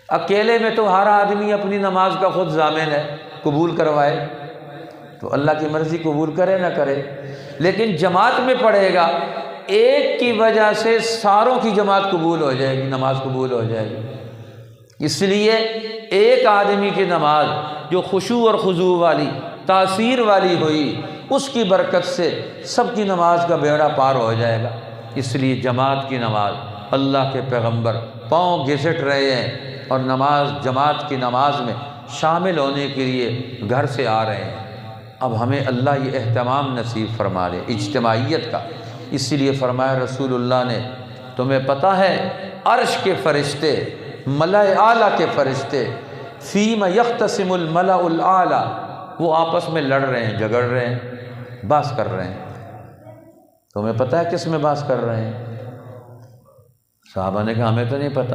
اکیلے میں تو ہر آدمی اپنی نماز کا خود ضامن ہے، قبول کروائے تو اللہ کی مرضی قبول کرے نہ کرے، لیکن جماعت میں پڑھے گا، ایک کی وجہ سے ساروں کی جماعت قبول ہو جائے گی، نماز قبول ہو جائے گی۔ اس لیے ایک آدمی کی نماز جو خشوع اور خضوع والی، تاثیر والی ہوئی، اس کی برکت سے سب کی نماز کا بیڑا پار ہو جائے گا۔ اس لیے جماعت کی نماز، اللہ کے پیغمبر پاؤں گھسٹ رہے ہیں اور نماز، جماعت کی نماز میں شامل ہونے کے لیے گھر سے آ رہے ہیں۔ اب ہمیں اللہ یہ اہتمام نصیب فرما لے اجتماعیت کا۔ اسی لیے فرمایا رسول اللہ نے، تمہیں پتہ ہے عرش کے فرشتے، ملأ اعلیٰ کے فرشتے، فیم یختصم الملأ الاعلیٰ، وہ آپس میں لڑ رہے ہیں، جھگڑ رہے ہیں، بحث کر رہے ہیں۔ تمہیں پتہ ہے کس میں بحث کر رہے ہیں؟ صحابہ نے کہا ہمیں تو نہیں پتہ۔